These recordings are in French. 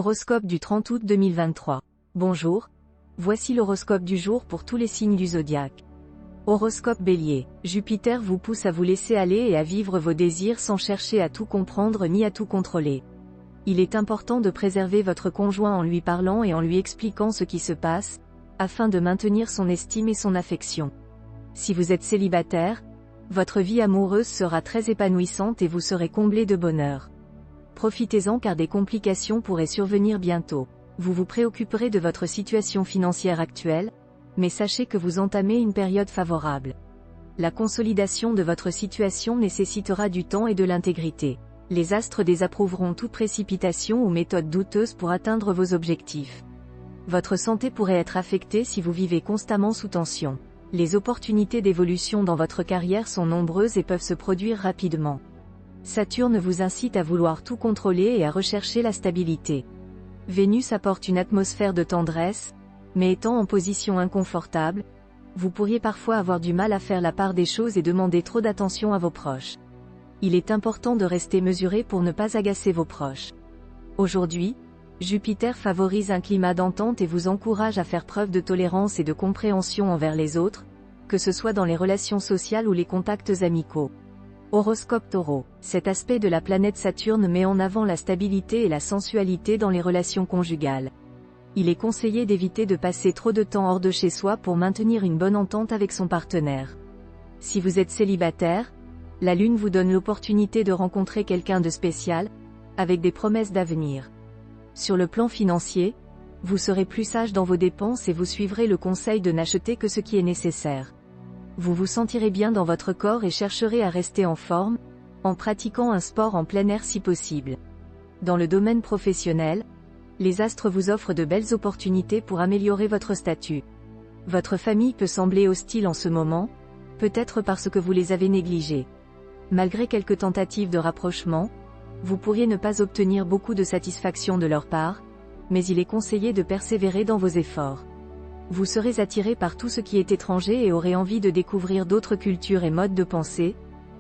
Horoscope du 30 août 2023. Bonjour. Voici l'horoscope du jour pour tous les signes du zodiaque. Horoscope Bélier. Jupiter vous pousse à vous laisser aller et à vivre vos désirs sans chercher à tout comprendre ni à tout contrôler. Il est important de préserver votre conjoint en lui parlant et en lui expliquant ce qui se passe, afin de maintenir son estime et son affection. Si vous êtes célibataire, votre vie amoureuse sera très épanouissante et vous serez comblé de bonheur. Profitez-en car des complications pourraient survenir bientôt. Vous vous préoccuperez de votre situation financière actuelle, mais sachez que vous entamez une période favorable. La consolidation de votre situation nécessitera du temps et de l'intégrité. Les astres désapprouveront toute précipitation ou méthode douteuse pour atteindre vos objectifs. Votre santé pourrait être affectée si vous vivez constamment sous tension. Les opportunités d'évolution dans votre carrière sont nombreuses et peuvent se produire rapidement. Saturne vous incite à vouloir tout contrôler et à rechercher la stabilité. Vénus apporte une atmosphère de tendresse, mais étant en position inconfortable, vous pourriez parfois avoir du mal à faire la part des choses et demander trop d'attention à vos proches. Il est important de rester mesuré pour ne pas agacer vos proches. Aujourd'hui, Jupiter favorise un climat d'entente et vous encourage à faire preuve de tolérance et de compréhension envers les autres, que ce soit dans les relations sociales ou les contacts amicaux. Horoscope Taureau. Cet aspect de la planète Saturne met en avant la stabilité et la sensualité dans les relations conjugales. Il est conseillé d'éviter de passer trop de temps hors de chez soi pour maintenir une bonne entente avec son partenaire. Si vous êtes célibataire, la Lune vous donne l'opportunité de rencontrer quelqu'un de spécial, avec des promesses d'avenir. Sur le plan financier, vous serez plus sage dans vos dépenses et vous suivrez le conseil de n'acheter que ce qui est nécessaire. Vous vous sentirez bien dans votre corps et chercherez à rester en forme, en pratiquant un sport en plein air si possible. Dans le domaine professionnel, les astres vous offrent de belles opportunités pour améliorer votre statut. Votre famille peut sembler hostile en ce moment, peut-être parce que vous les avez négligés. Malgré quelques tentatives de rapprochement, vous pourriez ne pas obtenir beaucoup de satisfaction de leur part, mais il est conseillé de persévérer dans vos efforts. Vous serez attiré par tout ce qui est étranger et aurez envie de découvrir d'autres cultures et modes de pensée,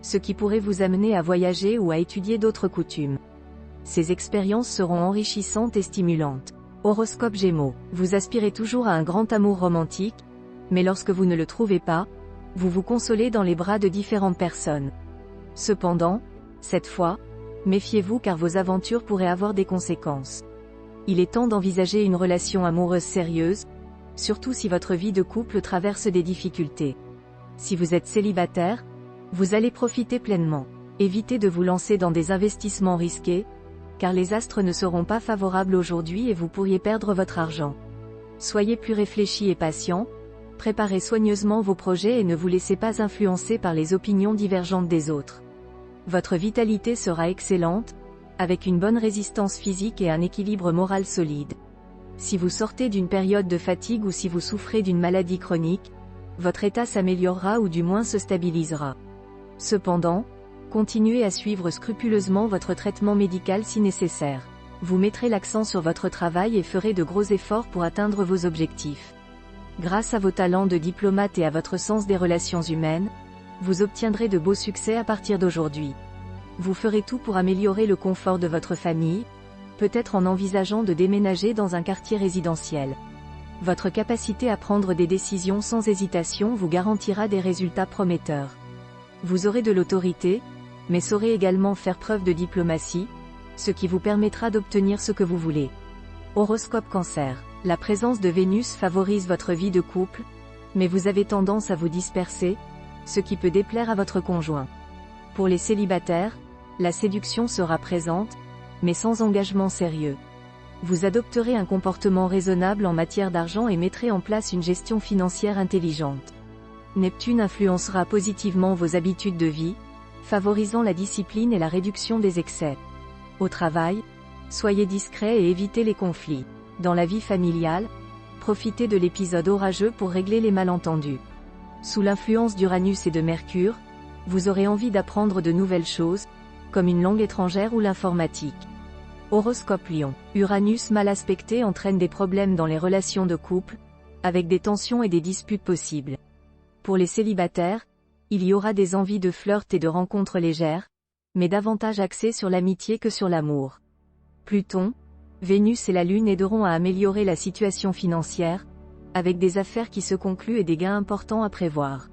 ce qui pourrait vous amener à voyager ou à étudier d'autres coutumes. Ces expériences seront enrichissantes et stimulantes. Horoscope Gémeaux. Vous aspirez toujours à un grand amour romantique, mais lorsque vous ne le trouvez pas, vous vous consolez dans les bras de différentes personnes. Cependant, cette fois, méfiez-vous car vos aventures pourraient avoir des conséquences. Il est temps d'envisager une relation amoureuse sérieuse, surtout si votre vie de couple traverse des difficultés. Si vous êtes célibataire, vous allez profiter pleinement. Évitez de vous lancer dans des investissements risqués, car les astres ne seront pas favorables aujourd'hui et vous pourriez perdre votre argent. Soyez plus réfléchi et patient, préparez soigneusement vos projets et ne vous laissez pas influencer par les opinions divergentes des autres. Votre vitalité sera excellente, avec une bonne résistance physique et un équilibre moral solide. Si vous sortez d'une période de fatigue ou si vous souffrez d'une maladie chronique, votre état s'améliorera ou du moins se stabilisera. Cependant, continuez à suivre scrupuleusement votre traitement médical si nécessaire. Vous mettrez l'accent sur votre travail et ferez de gros efforts pour atteindre vos objectifs. Grâce à vos talents de diplomate et à votre sens des relations humaines, vous obtiendrez de beaux succès à partir d'aujourd'hui. Vous ferez tout pour améliorer le confort de votre famille, peut-être en envisageant de déménager dans un quartier résidentiel. Votre capacité à prendre des décisions sans hésitation vous garantira des résultats prometteurs. Vous aurez de l'autorité, mais saurez également faire preuve de diplomatie, ce qui vous permettra d'obtenir ce que vous voulez. Horoscope Cancer. La présence de Vénus favorise votre vie de couple, mais vous avez tendance à vous disperser, ce qui peut déplaire à votre conjoint. Pour les célibataires, la séduction sera présente, mais sans engagement sérieux. Vous adopterez un comportement raisonnable en matière d'argent et mettrez en place une gestion financière intelligente. Neptune influencera positivement vos habitudes de vie, favorisant la discipline et la réduction des excès. Au travail, soyez discret et évitez les conflits. Dans la vie familiale, profitez de l'épisode orageux pour régler les malentendus. Sous l'influence d'Uranus et de Mercure, vous aurez envie d'apprendre de nouvelles choses, comme une langue étrangère ou l'informatique. Horoscope Lion. Uranus mal aspecté entraîne des problèmes dans les relations de couple, avec des tensions et des disputes possibles. Pour les célibataires, il y aura des envies de flirt et de rencontres légères, mais davantage axées sur l'amitié que sur l'amour. Pluton, Vénus et la Lune aideront à améliorer la situation financière, avec des affaires qui se concluent et des gains importants à prévoir.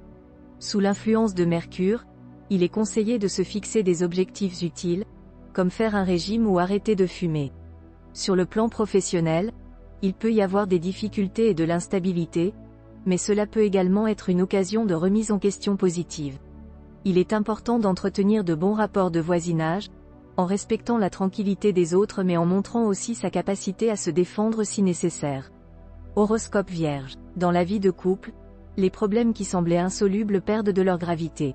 Sous l'influence de Mercure, il est conseillé de se fixer des objectifs utiles, comme faire un régime ou arrêter de fumer. Sur le plan professionnel, il peut y avoir des difficultés et de l'instabilité, mais cela peut également être une occasion de remise en question positive. Il est important d'entretenir de bons rapports de voisinage, en respectant la tranquillité des autres mais en montrant aussi sa capacité à se défendre si nécessaire. Horoscope Vierge. Dans la vie de couple, les problèmes qui semblaient insolubles perdent de leur gravité.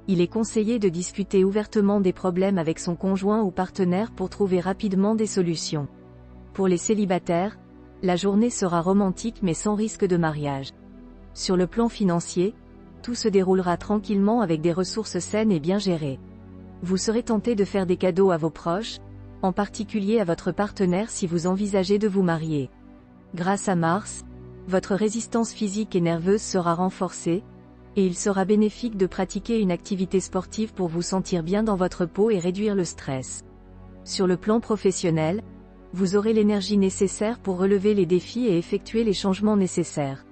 Il est conseillé de discuter ouvertement des problèmes avec son conjoint ou partenaire pour trouver rapidement des solutions. Pour les célibataires, la journée sera romantique mais sans risque de mariage. Sur le plan financier, tout se déroulera tranquillement avec des ressources saines et bien gérées. Vous serez tenté de faire des cadeaux à vos proches, en particulier à votre partenaire si vous envisagez de vous marier. Grâce à Mars, votre résistance physique et nerveuse sera renforcée, et il sera bénéfique de pratiquer une activité sportive pour vous sentir bien dans votre peau et réduire le stress. Sur le plan professionnel, vous aurez l'énergie nécessaire pour relever les défis et effectuer les changements nécessaires.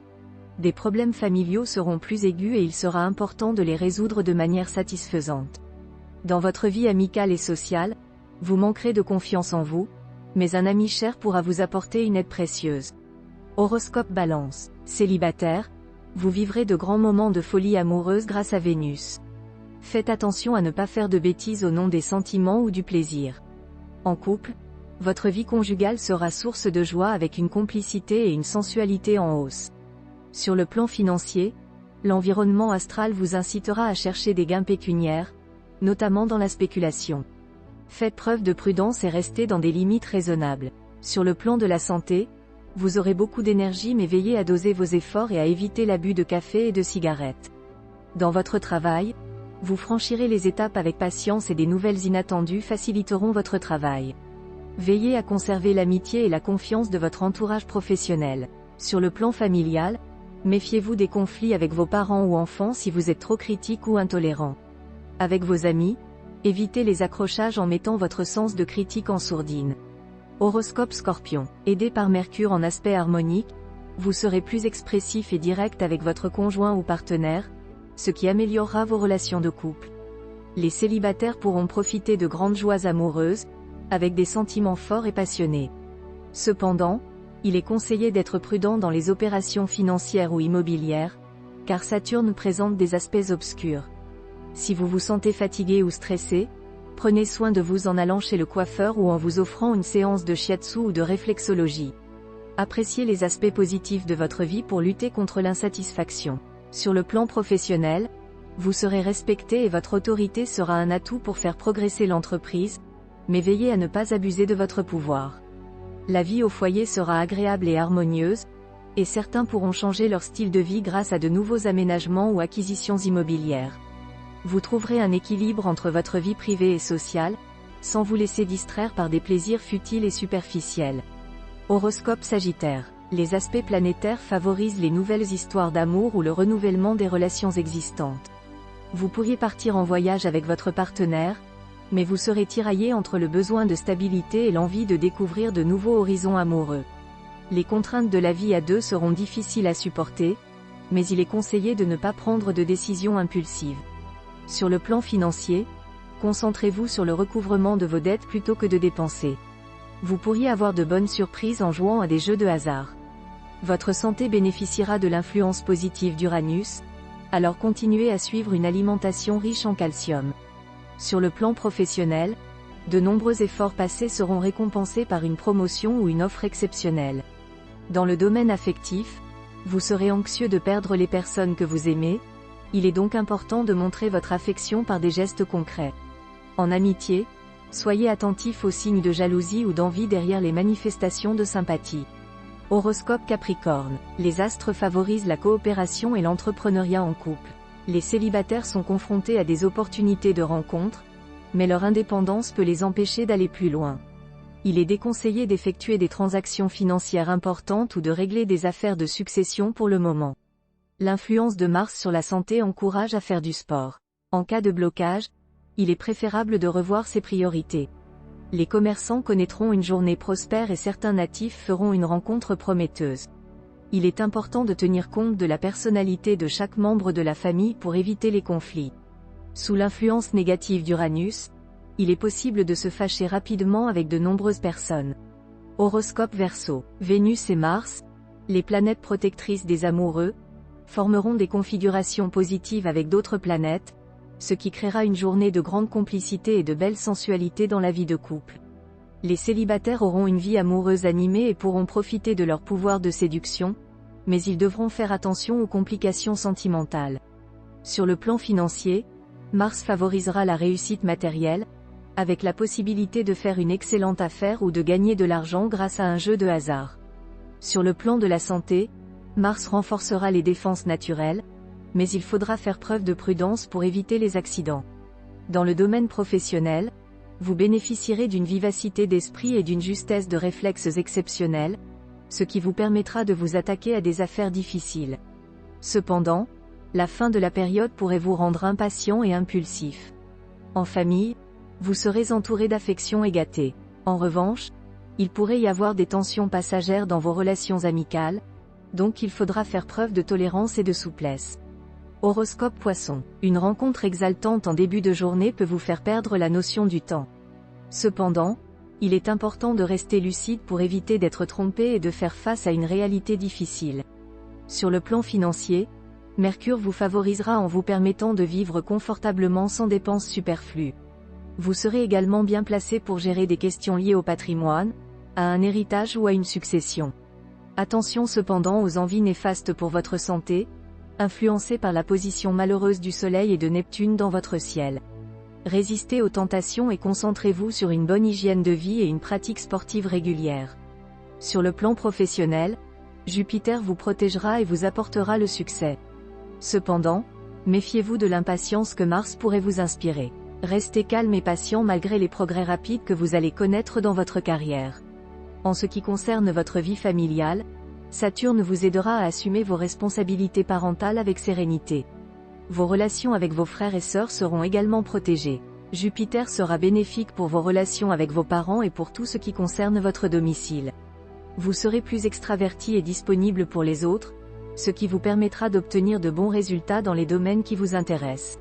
Des problèmes familiaux seront plus aigus et il sera important de les résoudre de manière satisfaisante. Dans votre vie amicale et sociale, vous manquerez de confiance en vous, mais un ami cher pourra vous apporter une aide précieuse. Horoscope Balance. Célibataire, vous vivrez de grands moments de folie amoureuse grâce à Vénus. Faites attention à ne pas faire de bêtises au nom des sentiments ou du plaisir. En couple, votre vie conjugale sera source de joie avec une complicité et une sensualité en hausse. Sur le plan financier, l'environnement astral vous incitera à chercher des gains pécuniaires, notamment dans la spéculation. Faites preuve de prudence et restez dans des limites raisonnables. Sur le plan de la santé, vous aurez beaucoup d'énergie mais veillez à doser vos efforts et à éviter l'abus de café et de cigarettes. Dans votre travail, vous franchirez les étapes avec patience et des nouvelles inattendues faciliteront votre travail. Veillez à conserver l'amitié et la confiance de votre entourage professionnel. Sur le plan familial, méfiez-vous des conflits avec vos parents ou enfants si vous êtes trop critique ou intolérant. Avec vos amis, évitez les accrochages en mettant votre sens de critique en sourdine. Horoscope Scorpion. Aidé par Mercure en aspect harmonique, vous serez plus expressif et direct avec votre conjoint ou partenaire, ce qui améliorera vos relations de couple. Les célibataires pourront profiter de grandes joies amoureuses, avec des sentiments forts et passionnés. Cependant, il est conseillé d'être prudent dans les opérations financières ou immobilières, car Saturne présente des aspects obscurs. Si vous vous sentez fatigué ou stressé, prenez soin de vous en allant chez le coiffeur ou en vous offrant une séance de shiatsu ou de réflexologie. Appréciez les aspects positifs de votre vie pour lutter contre l'insatisfaction. Sur le plan professionnel, vous serez respecté et votre autorité sera un atout pour faire progresser l'entreprise, mais veillez à ne pas abuser de votre pouvoir. La vie au foyer sera agréable et harmonieuse, et certains pourront changer leur style de vie grâce à de nouveaux aménagements ou acquisitions immobilières. Vous trouverez un équilibre entre votre vie privée et sociale, sans vous laisser distraire par des plaisirs futiles et superficiels. Horoscope Sagittaire. Les aspects planétaires favorisent les nouvelles histoires d'amour ou le renouvellement des relations existantes. Vous pourriez partir en voyage avec votre partenaire, mais vous serez tiraillé entre le besoin de stabilité et l'envie de découvrir de nouveaux horizons amoureux. Les contraintes de la vie à deux seront difficiles à supporter, mais il est conseillé de ne pas prendre de décisions impulsives. Sur le plan financier, concentrez-vous sur le recouvrement de vos dettes plutôt que de dépenser. Vous pourriez avoir de bonnes surprises en jouant à des jeux de hasard. Votre santé bénéficiera de l'influence positive d'Uranus, alors continuez à suivre une alimentation riche en calcium. Sur le plan professionnel, de nombreux efforts passés seront récompensés par une promotion ou une offre exceptionnelle. Dans le domaine affectif, vous serez anxieux de perdre les personnes que vous aimez, il est donc important de montrer votre affection par des gestes concrets. En amitié, soyez attentif aux signes de jalousie ou d'envie derrière les manifestations de sympathie. Horoscope Capricorne. Les astres favorisent la coopération et l'entrepreneuriat en couple. Les célibataires sont confrontés à des opportunités de rencontre, mais leur indépendance peut les empêcher d'aller plus loin. Il est déconseillé d'effectuer des transactions financières importantes ou de régler des affaires de succession pour le moment. L'influence de Mars sur la santé encourage à faire du sport. En cas de blocage, il est préférable de revoir ses priorités. Les commerçants connaîtront une journée prospère et certains natifs feront une rencontre prometteuse. Il est important de tenir compte de la personnalité de chaque membre de la famille pour éviter les conflits. Sous l'influence négative d'Uranus, il est possible de se fâcher rapidement avec de nombreuses personnes. Horoscope Verseau. Vénus et Mars, les planètes protectrices des amoureux, formeront des configurations positives avec d'autres planètes, ce qui créera une journée de grande complicité et de belle sensualité dans la vie de couple. Les célibataires auront une vie amoureuse animée et pourront profiter de leur pouvoir de séduction, mais ils devront faire attention aux complications sentimentales. Sur le plan financier, Mars favorisera la réussite matérielle, avec la possibilité de faire une excellente affaire ou de gagner de l'argent grâce à un jeu de hasard. Sur le plan de la santé, Mars renforcera les défenses naturelles, mais il faudra faire preuve de prudence pour éviter les accidents. Dans le domaine professionnel, vous bénéficierez d'une vivacité d'esprit et d'une justesse de réflexes exceptionnelle, ce qui vous permettra de vous attaquer à des affaires difficiles. Cependant, la fin de la période pourrait vous rendre impatient et impulsif. En famille, vous serez entouré d'affection et gâté. En revanche, il pourrait y avoir des tensions passagères dans vos relations amicales, donc il faudra faire preuve de tolérance et de souplesse. Horoscope Poisson. Une rencontre exaltante en début de journée peut vous faire perdre la notion du temps. Cependant, il est important de rester lucide pour éviter d'être trompé et de faire face à une réalité difficile. Sur le plan financier, Mercure vous favorisera en vous permettant de vivre confortablement sans dépenses superflues. Vous serez également bien placé pour gérer des questions liées au patrimoine, à un héritage ou à une succession. Attention cependant aux envies néfastes pour votre santé, influencées par la position malheureuse du Soleil et de Neptune dans votre ciel. Résistez aux tentations et concentrez-vous sur une bonne hygiène de vie et une pratique sportive régulière. Sur le plan professionnel, Jupiter vous protégera et vous apportera le succès. Cependant, méfiez-vous de l'impatience que Mars pourrait vous inspirer. Restez calme et patient malgré les progrès rapides que vous allez connaître dans votre carrière. En ce qui concerne votre vie familiale, Saturne vous aidera à assumer vos responsabilités parentales avec sérénité. Vos relations avec vos frères et sœurs seront également protégées. Jupiter sera bénéfique pour vos relations avec vos parents et pour tout ce qui concerne votre domicile. Vous serez plus extraverti et disponible pour les autres, ce qui vous permettra d'obtenir de bons résultats dans les domaines qui vous intéressent.